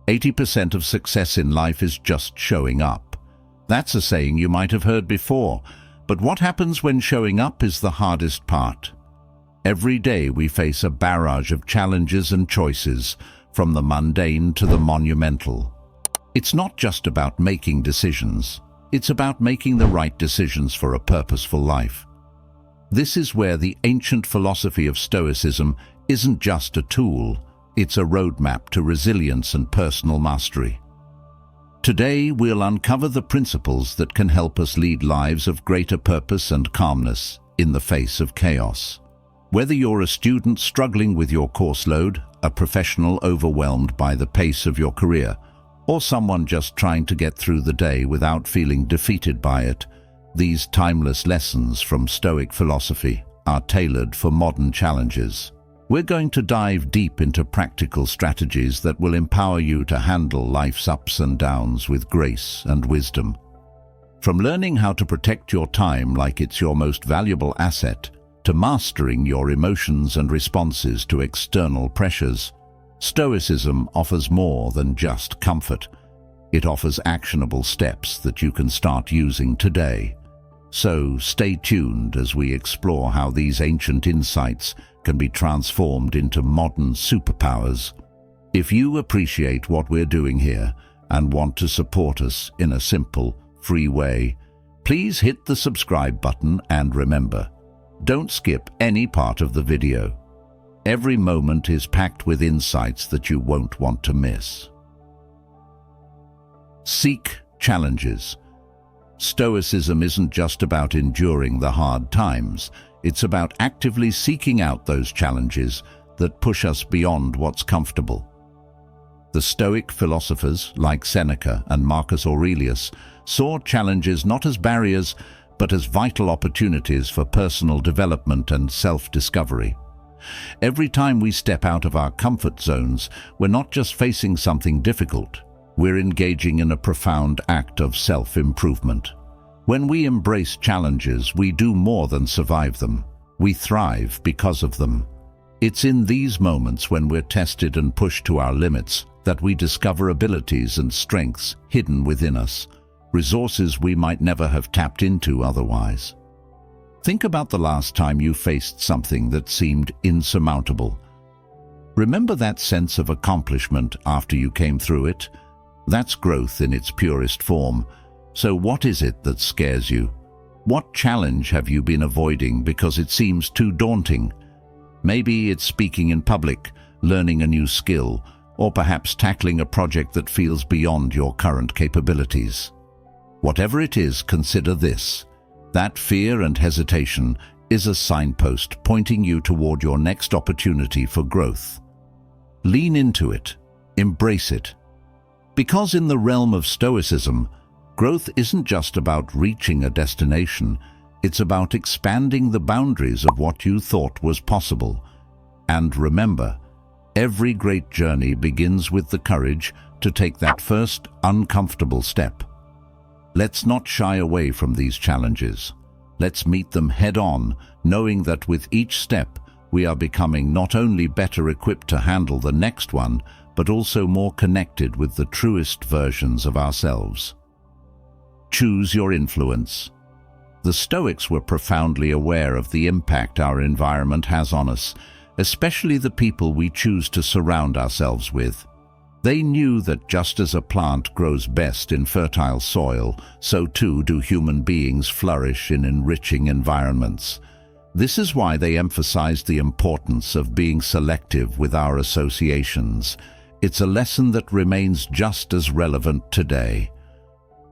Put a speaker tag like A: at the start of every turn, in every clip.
A: 80% of success in life is just showing up. That's a saying you might have heard before, but what happens when showing up is the hardest part? Every day we face a barrage of challenges and choices, from the mundane to the monumental. It's not just about making decisions. It's about making the right decisions for a purposeful life. This is where the ancient philosophy of Stoicism isn't just a tool, it's a roadmap to resilience and personal mastery. Today, we'll uncover the principles that can help us lead lives of greater purpose and calmness in the face of chaos. Whether you're a student struggling with your course load, a professional overwhelmed by the pace of your career, or someone just trying to get through the day without feeling defeated by it, these timeless lessons from Stoic philosophy are tailored for modern challenges. We're going to dive deep into practical strategies that will empower you to handle life's ups and downs with grace and wisdom. From learning how to protect your time like it's your most valuable asset, to mastering your emotions and responses to external pressures, Stoicism offers more than just comfort. It offers actionable steps that you can start using today. So stay tuned as we explore how these ancient insights can be transformed into modern superpowers. If you appreciate what we're doing here and want to support us in a simple, free way, please hit the subscribe button and remember, don't skip any part of the video. Every moment is packed with insights that you won't want to miss. Seek challenges. Stoicism isn't just about enduring the hard times. It's about actively seeking out those challenges that push us beyond what's comfortable. The Stoic philosophers, like Seneca and Marcus Aurelius, saw challenges not as barriers, but as vital opportunities for personal development and self-discovery. Every time we step out of our comfort zones, we're not just facing something difficult, we're engaging in a profound act of self-improvement. When we embrace challenges, we do more than survive them. We thrive because of them. It's in these moments when we're tested and pushed to our limits that we discover abilities and strengths hidden within us, resources we might never have tapped into otherwise. Think about the last time you faced something that seemed insurmountable. Remember that sense of accomplishment after you came through it? That's growth in its purest form. So what is it that scares you? What challenge have you been avoiding because it seems too daunting? Maybe it's speaking in public, learning a new skill, or perhaps tackling a project that feels beyond your current capabilities. Whatever it is, consider this. That fear and hesitation is a signpost pointing you toward your next opportunity for growth. Lean into it. Embrace it. Because in the realm of Stoicism, growth isn't just about reaching a destination, it's about expanding the boundaries of what you thought was possible. And remember, every great journey begins with the courage to take that first uncomfortable step. Let's not shy away from these challenges. Let's meet them head-on, knowing that with each step, we are becoming not only better equipped to handle the next one, but also more connected with the truest versions of ourselves. Choose your influence. The Stoics were profoundly aware of the impact our environment has on us, especially the people we choose to surround ourselves with. They knew that just as a plant grows best in fertile soil, so too do human beings flourish in enriching environments. This is why they emphasized the importance of being selective with our associations. It's a lesson that remains just as relevant today.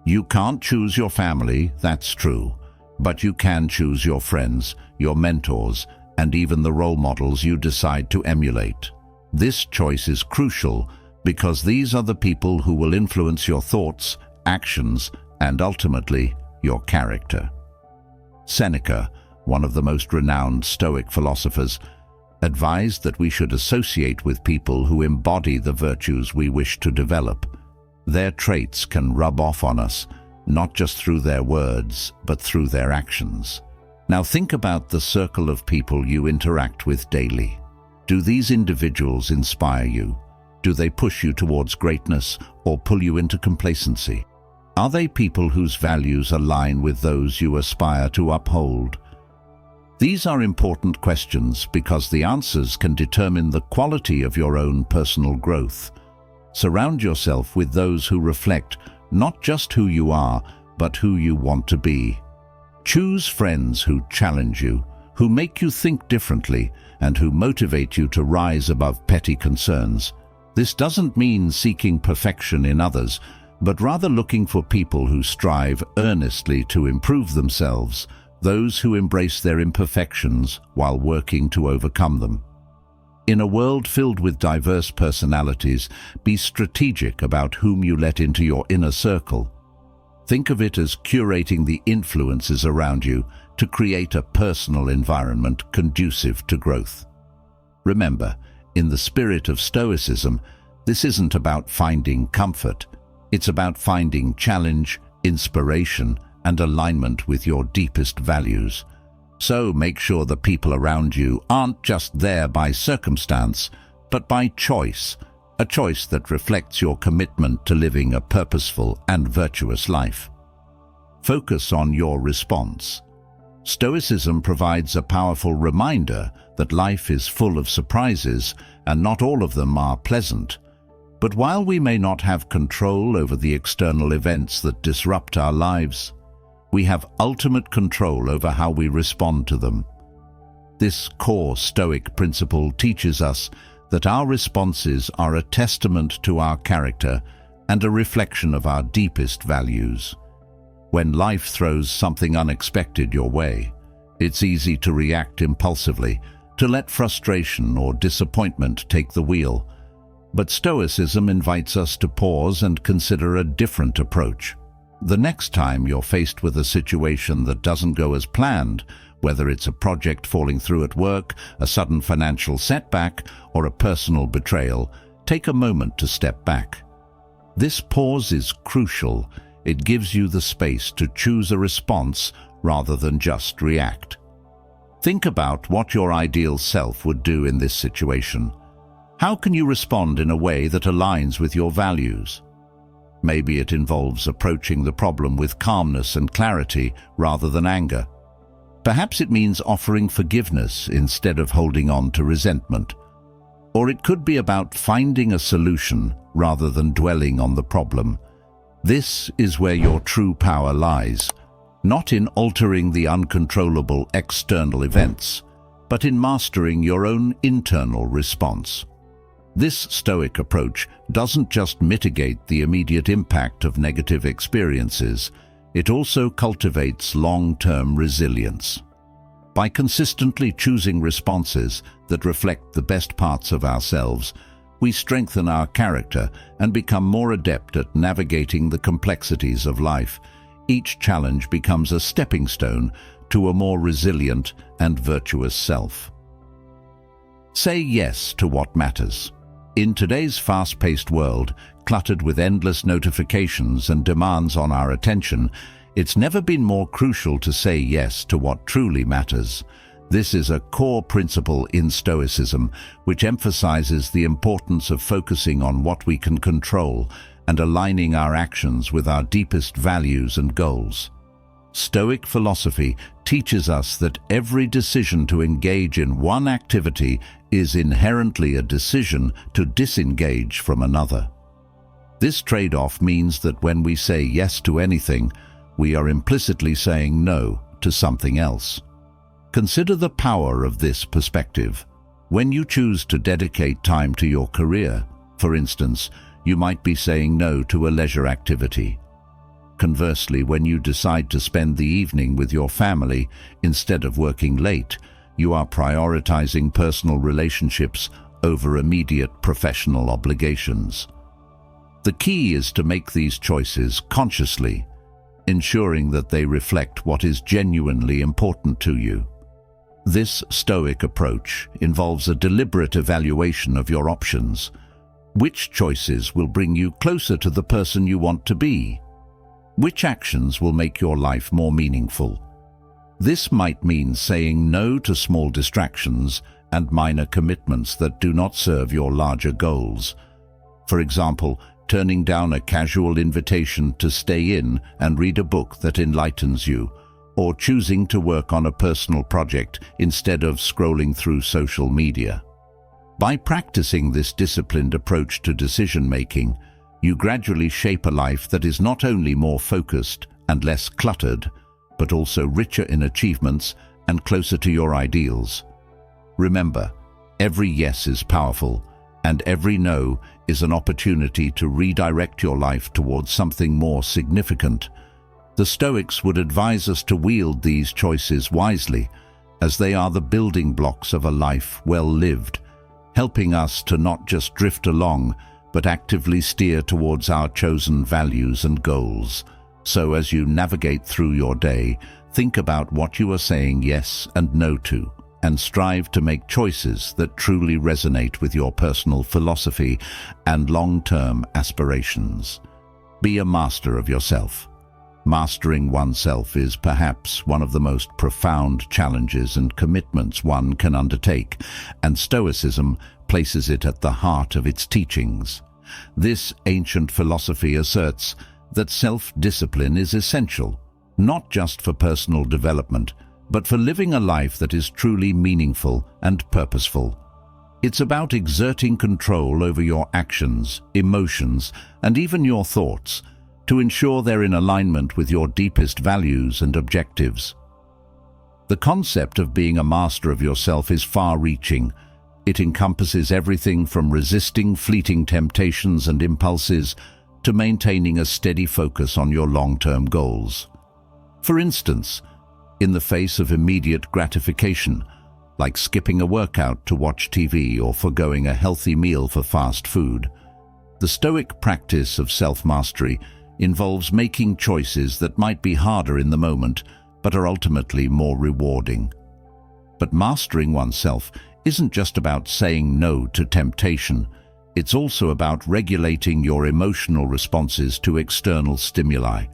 A: You can't choose your family, that's true, but you can choose your friends, your mentors, and even the role models you decide to emulate. This choice is crucial because these are the people who will influence your thoughts, actions, and ultimately, your character. Seneca, one of the most renowned Stoic philosophers, advised that we should associate with people who embody the virtues we wish to develop. Their traits can rub off on us, not just through their words, but through their actions. Now think about the circle of people you interact with daily. Do these individuals inspire you? Do they push you towards greatness or pull you into complacency? Are they people whose values align with those you aspire to uphold? These are important questions because the answers can determine the quality of your own personal growth. Surround yourself with those who reflect not just who you are, but who you want to be. Choose friends who challenge you, who make you think differently, and who motivate you to rise above petty concerns. This doesn't mean seeking perfection in others, but rather looking for people who strive earnestly to improve themselves, those who embrace their imperfections while working to overcome them. In a world filled with diverse personalities, be strategic about whom you let into your inner circle. Think of it as curating the influences around you to create a personal environment conducive to growth. Remember, in the spirit of Stoicism, this isn't about finding comfort. It's about finding challenge, inspiration, and alignment with your deepest values. So make sure the people around you aren't just there by circumstance, but by choice, a choice that reflects your commitment to living a purposeful and virtuous life. Focus on your response. Stoicism provides a powerful reminder that life is full of surprises and not all of them are pleasant. But while we may not have control over the external events that disrupt our lives, we have ultimate control over how we respond to them. This core Stoic principle teaches us that our responses are a testament to our character and a reflection of our deepest values. When life throws something unexpected your way, it's easy to react impulsively, to let frustration or disappointment take the wheel. But Stoicism invites us to pause and consider a different approach. The next time you're faced with a situation that doesn't go as planned, whether it's a project falling through at work, a sudden financial setback, or a personal betrayal, take a moment to step back. This pause is crucial. It gives you the space to choose a response rather than just react. Think about what your ideal self would do in this situation. How can you respond in a way that aligns with your values? Maybe it involves approaching the problem with calmness and clarity rather than anger. Perhaps it means offering forgiveness instead of holding on to resentment. Or it could be about finding a solution rather than dwelling on the problem. This is where your true power lies, not in altering the uncontrollable external events, but in mastering your own internal response. This Stoic approach doesn't just mitigate the immediate impact of negative experiences, it also cultivates long-term resilience. By consistently choosing responses that reflect the best parts of ourselves, we strengthen our character and become more adept at navigating the complexities of life. Each challenge becomes a stepping stone to a more resilient and virtuous self. Say yes to what matters. In today's fast-paced world, cluttered with endless notifications and demands on our attention, it's never been more crucial to say yes to what truly matters. This is a core principle in Stoicism, which emphasizes the importance of focusing on what we can control and aligning our actions with our deepest values and goals. Stoic philosophy teaches us that every decision to engage in one activity is inherently a decision to disengage from another. This trade-off means that when we say yes to anything, we are implicitly saying no to something else. Consider the power of this perspective. When you choose to dedicate time to your career, for instance, you might be saying no to a leisure activity. Conversely, when you decide to spend the evening with your family instead of working late, you are prioritizing personal relationships over immediate professional obligations. The key is to make these choices consciously, ensuring that they reflect what is genuinely important to you. This Stoic approach involves a deliberate evaluation of your options. Which choices will bring you closer to the person you want to be? Which actions will make your life more meaningful? This might mean saying no to small distractions and minor commitments that do not serve your larger goals. For example, turning down a casual invitation to stay in and read a book that enlightens you, or choosing to work on a personal project instead of scrolling through social media. By practicing this disciplined approach to decision-making, you gradually shape a life that is not only more focused and less cluttered, but also richer in achievements and closer to your ideals. Remember, every yes is powerful, and every no is an opportunity to redirect your life towards something more significant. The Stoics would advise us to wield these choices wisely, as they are the building blocks of a life well lived, helping us to not just drift along, but actively steer towards our chosen values and goals. So as you navigate through your day, think about what you are saying yes and no to, and strive to make choices that truly resonate with your personal philosophy and long-term aspirations. Be a master of yourself. Mastering oneself is perhaps one of the most profound challenges and commitments one can undertake, and Stoicism places it at the heart of its teachings. This ancient philosophy asserts that self-discipline is essential, not just for personal development, but for living a life that is truly meaningful and purposeful. It's about exerting control over your actions, emotions, and even your thoughts, to ensure they're in alignment with your deepest values and objectives. The concept of being a master of yourself is far-reaching. It encompasses everything from resisting fleeting temptations and impulses to maintaining a steady focus on your long-term goals. For instance, in the face of immediate gratification, like skipping a workout to watch TV or forgoing a healthy meal for fast food, the Stoic practice of self-mastery involves making choices that might be harder in the moment, but are ultimately more rewarding. But mastering oneself isn't just about saying no to temptation. It's also about regulating your emotional responses to external stimuli.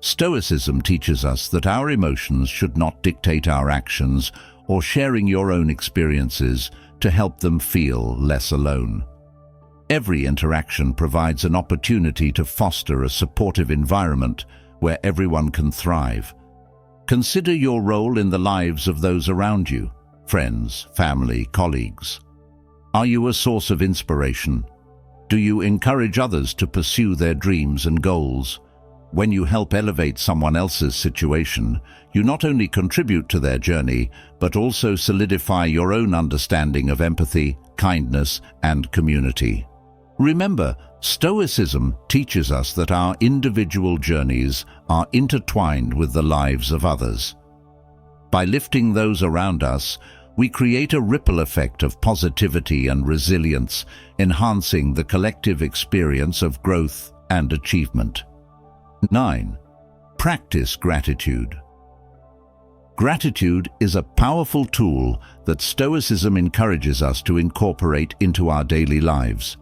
A: Stoicism teaches us that our emotions should not dictate our actions, or sharing your own experiences to help them feel less alone. Every interaction provides an opportunity to foster a supportive environment where everyone can thrive. Consider your role in the lives of those around you, friends, family, colleagues. Are you a source of inspiration? Do you encourage others to pursue their dreams and goals? When you help elevate someone else's situation, you not only contribute to their journey, but also solidify your own understanding of empathy, kindness, and community. Remember, Stoicism teaches us that our individual journeys are intertwined with the lives of others. By lifting those around us, we create a ripple effect of positivity and resilience, enhancing the collective experience of growth and achievement. 9. Practice gratitude. Gratitude is a powerful tool that Stoicism encourages us to incorporate into our daily lives.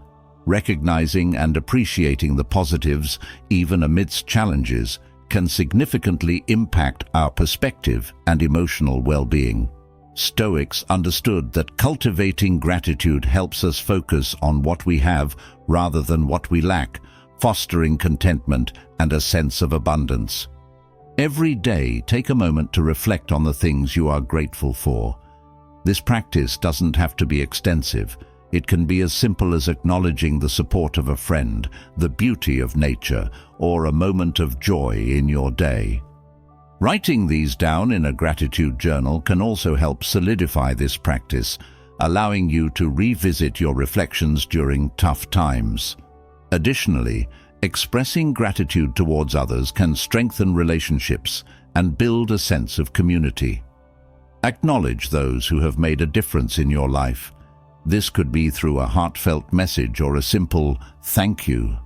A: Recognizing and appreciating the positives, even amidst challenges, can significantly impact our perspective and emotional well-being. Stoics understood that cultivating gratitude helps us focus on what we have rather than what we lack, fostering contentment and a sense of abundance. Every day, take a moment to reflect on the things you are grateful for. This practice doesn't have to be extensive. It can be as simple as acknowledging the support of a friend, the beauty of nature, or a moment of joy in your day. Writing these down in a gratitude journal can also help solidify this practice, allowing you to revisit your reflections during tough times. Additionally, expressing gratitude towards others can strengthen relationships and build a sense of community. Acknowledge those who have made a difference in your life. This could be through a heartfelt message or a simple thank you.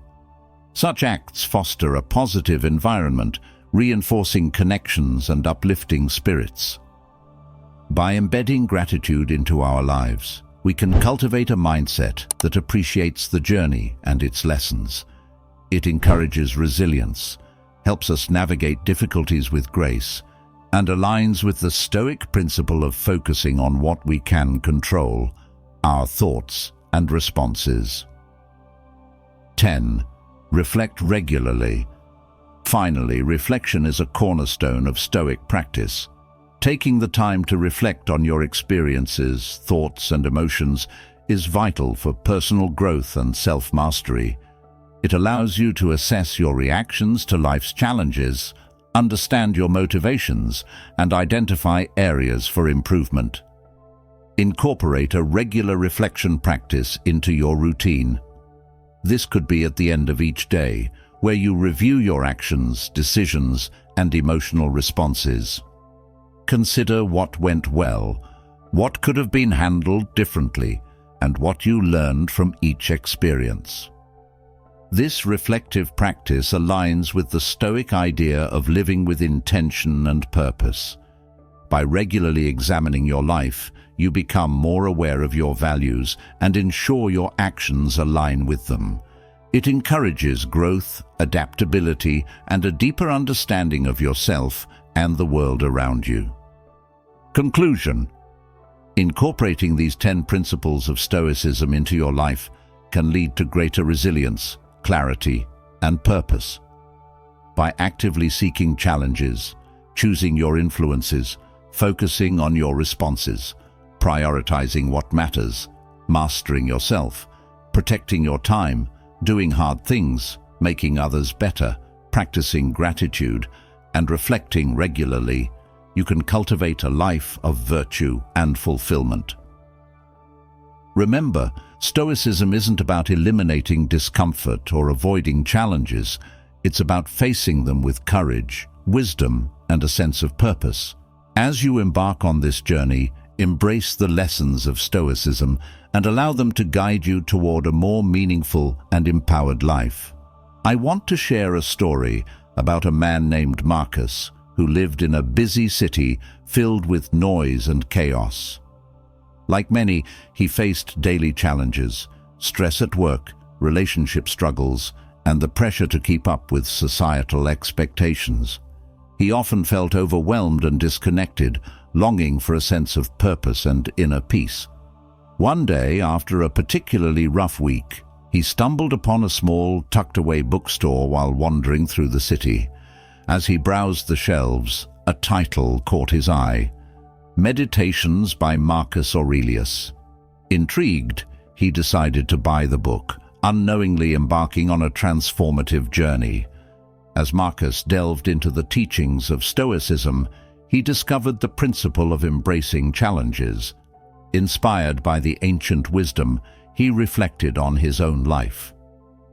A: Such acts foster a positive environment, reinforcing connections and uplifting spirits. By embedding gratitude into our lives, we can cultivate a mindset that appreciates the journey and its lessons. It encourages resilience, helps us navigate difficulties with grace, and aligns with the Stoic principle of focusing on what we can control, our thoughts and responses. 10. Reflect regularly. Finally, reflection is a cornerstone of Stoic practice. Taking the time to reflect on your experiences, thoughts, and emotions is vital for personal growth and self-mastery. It allows you to assess your reactions to life's challenges, understand your motivations, and identify areas for improvement. Incorporate a regular reflection practice into your routine. This could be at the end of each day, where you review your actions, decisions, and emotional responses. Consider what went well, what could have been handled differently, and what you learned from each experience. This reflective practice aligns with the Stoic idea of living with intention and purpose. By regularly examining your life, you become more aware of your values and ensure your actions align with them. It encourages growth, adaptability, and a deeper understanding of yourself and the world around you. Conclusion. Incorporating these 10 principles of Stoicism into your life can lead to greater resilience, clarity, and purpose. By actively seeking challenges, choosing your influences, focusing on your responses, prioritizing what matters, mastering yourself, protecting your time, doing hard things, making others better, practicing gratitude, and reflecting regularly, you can cultivate a life of virtue and fulfillment. Remember, Stoicism isn't about eliminating discomfort or avoiding challenges. It's about facing them with courage, wisdom, and a sense of purpose. As you embark on this journey, embrace the lessons of Stoicism and allow them to guide you toward a more meaningful and empowered life. I want to share a story about a man named Marcus, who lived in a busy city filled with noise and chaos. Like many, he faced daily challenges, stress at work, relationship struggles, and the pressure to keep up with societal expectations. He often felt overwhelmed and disconnected, longing for a sense of purpose and inner peace. One day, after a particularly rough week, he stumbled upon a small, tucked-away bookstore while wandering through the city. As he browsed the shelves, a title caught his eye: Meditations by Marcus Aurelius. Intrigued, he decided to buy the book, unknowingly embarking on a transformative journey. As Marcus delved into the teachings of Stoicism, he discovered the principle of embracing challenges. Inspired by the ancient wisdom, he reflected on his own life.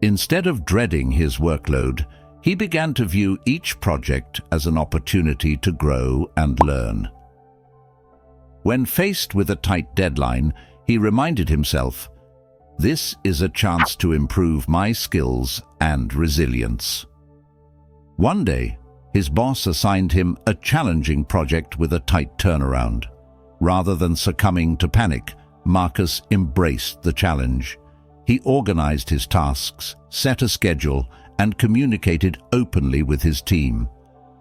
A: Instead of dreading his workload, he began to view each project as an opportunity to grow and learn. When faced with a tight deadline, he reminded himself, "This is a chance to improve my skills and resilience." One day, his boss assigned him a challenging project with a tight turnaround. Rather than succumbing to panic, Marcus embraced the challenge. He organized his tasks, set a schedule, and communicated openly with his team.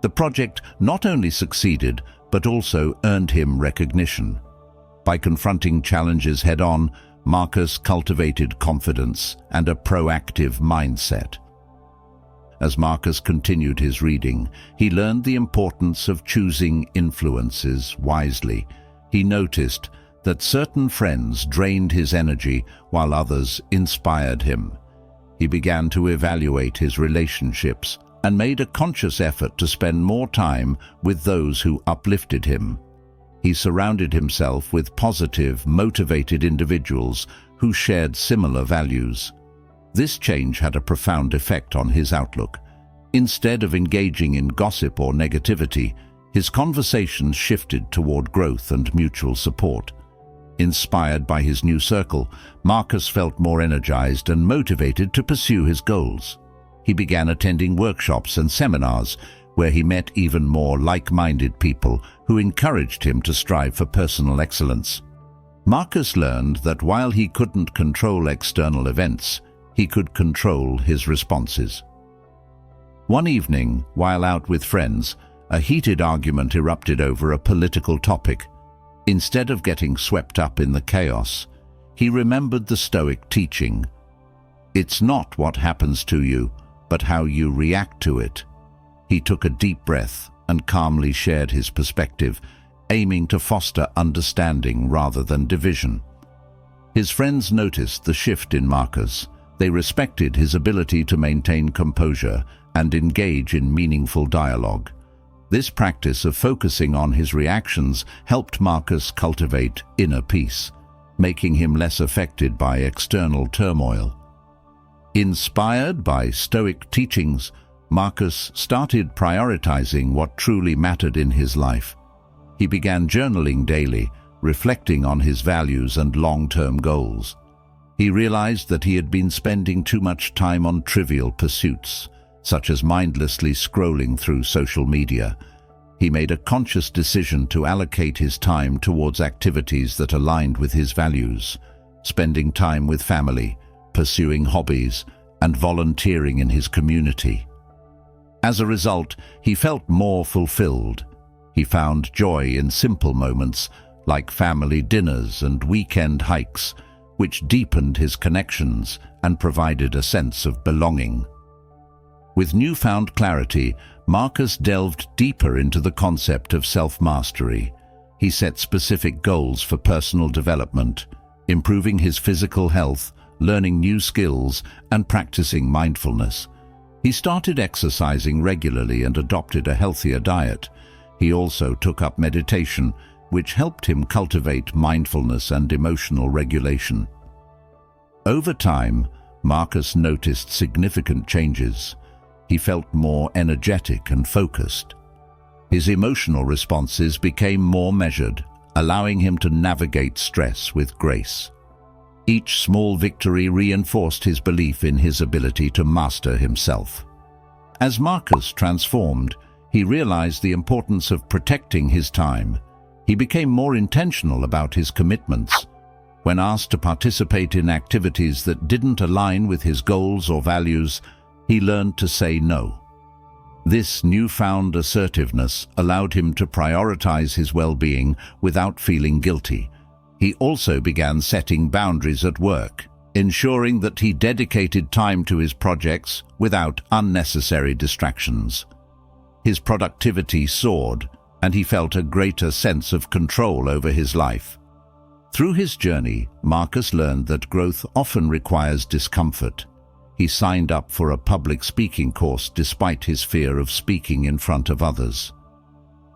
A: The project not only succeeded, but also earned him recognition. By confronting challenges head-on, Marcus cultivated confidence and a proactive mindset. As Marcus continued his reading, he learned the importance of choosing influences wisely. He noticed that certain friends drained his energy while others inspired him. He began to evaluate his relationships and made a conscious effort to spend more time with those who uplifted him. He surrounded himself with positive, motivated individuals who shared similar values. This change had a profound effect on his outlook. Instead of engaging in gossip or negativity, his conversations shifted toward growth and mutual support. Inspired by his new circle, Marcus felt more energized and motivated to pursue his goals. He began attending workshops and seminars where he met even more like-minded people who encouraged him to strive for personal excellence. Marcus learned that while he couldn't control external events, he could control his responses. One evening, while out with friends, a heated argument erupted over a political topic. Instead of getting swept up in the chaos, he remembered the Stoic teaching: It's not what happens to you, but how you react to it. He took a deep breath and calmly shared his perspective, aiming to foster understanding rather than division. His friends noticed the shift in Marcus. They respected his ability to maintain composure and engage in meaningful dialogue. This practice of focusing on his reactions helped Marcus cultivate inner peace, making him less affected by external turmoil. Inspired by Stoic teachings, Marcus started prioritizing what truly mattered in his life. He began journaling daily, reflecting on his values and long-term goals. He realized that he had been spending too much time on trivial pursuits, such as mindlessly scrolling through social media. He made a conscious decision to allocate his time towards activities that aligned with his values, spending time with family, pursuing hobbies, and volunteering in his community. As a result, he felt more fulfilled. He found joy in simple moments like family dinners and weekend hikes, which deepened his connections and provided a sense of belonging. With newfound clarity, Marcus delved deeper into the concept of self-mastery. He set specific goals for personal development, improving his physical health, learning new skills, and practicing mindfulness. He started exercising regularly and adopted a healthier diet. He also took up meditation, which helped him cultivate mindfulness and emotional regulation. Over time, Marcus noticed significant changes. He felt more energetic and focused. His emotional responses became more measured, allowing him to navigate stress with grace. Each small victory reinforced his belief in his ability to master himself. As Marcus transformed, he realized the importance of protecting his time. He became more intentional about his commitments. When asked to participate in activities that didn't align with his goals or values, he learned to say no. This newfound assertiveness allowed him to prioritize his well-being without feeling guilty. He also began setting boundaries at work, ensuring that he dedicated time to his projects without unnecessary distractions. His productivity soared, and he felt a greater sense of control over his life. Through his journey, Marcus learned that growth often requires discomfort. He signed up for a public speaking course despite his fear of speaking in front of others.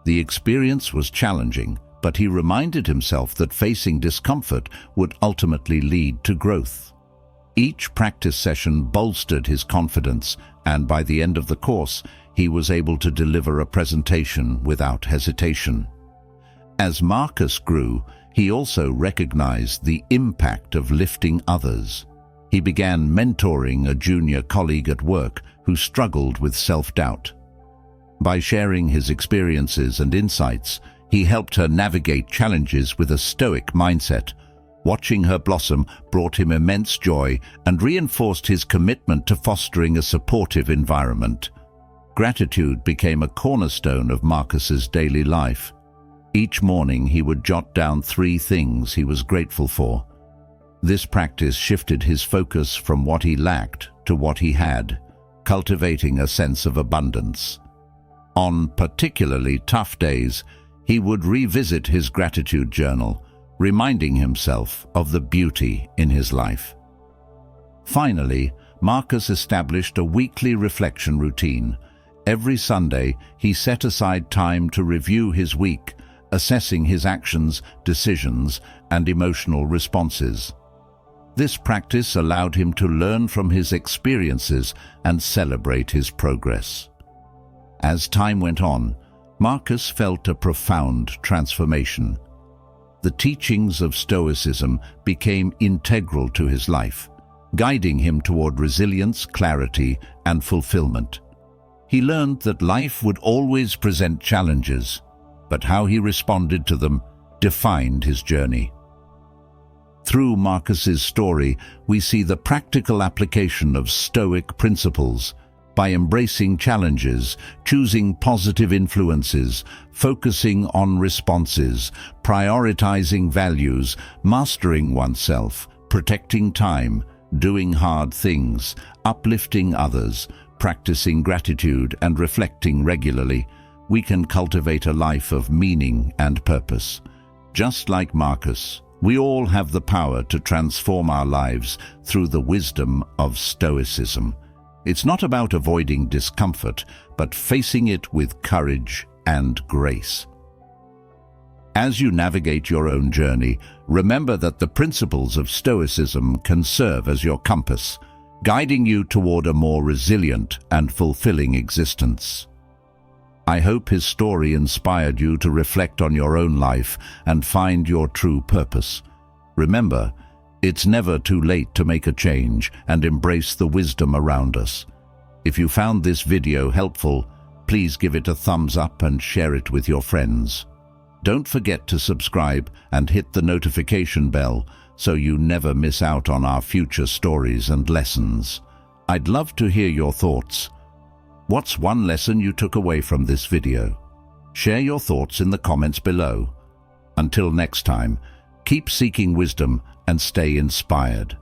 A: The experience was challenging, but he reminded himself that facing discomfort would ultimately lead to growth. Each practice session bolstered his confidence, and by the end of the course, he was able to deliver a presentation without hesitation. As Marcus grew, he also recognized the impact of lifting others. He began mentoring a junior colleague at work who struggled with self-doubt. By sharing his experiences and insights, he helped her navigate challenges with a stoic mindset. Watching her blossom brought him immense joy and reinforced his commitment to fostering a supportive environment. Gratitude became a cornerstone of Marcus's daily life. Each morning he would jot down 3 things he was grateful for. This practice shifted his focus from what he lacked to what he had, cultivating a sense of abundance. On particularly tough days, he would revisit his gratitude journal, reminding himself of the beauty in his life. Finally, Marcus established a weekly reflection routine. Every Sunday, he set aside time to review his week, assessing his actions, decisions, and emotional responses. This practice allowed him to learn from his experiences and celebrate his progress. As time went on, Marcus felt a profound transformation. The teachings of Stoicism became integral to his life, guiding him toward resilience, clarity, and fulfillment. He learned that life would always present challenges, but how he responded to them defined his journey. Through Marcus's story, we see the practical application of Stoic principles. By embracing challenges, choosing positive influences, focusing on responses, prioritizing values, mastering oneself, protecting time, doing hard things, uplifting others, practicing gratitude and reflecting regularly, we can cultivate a life of meaning and purpose. Just like Marcus, we all have the power to transform our lives through the wisdom of Stoicism. It's not about avoiding discomfort, but facing it with courage and grace. As you navigate your own journey, remember that the principles of Stoicism can serve as your compass, guiding you toward a more resilient and fulfilling existence. I hope his story inspired you to reflect on your own life and find your true purpose. Remember, it's never too late to make a change and embrace the wisdom around us. If you found this video helpful, please give it a thumbs up and share it with your friends. Don't forget to subscribe and hit the notification bell so you never miss out on our future stories and lessons. I'd love to hear your thoughts. What's one lesson you took away from this video? Share your thoughts in the comments below. Until next time, keep seeking wisdom and stay inspired.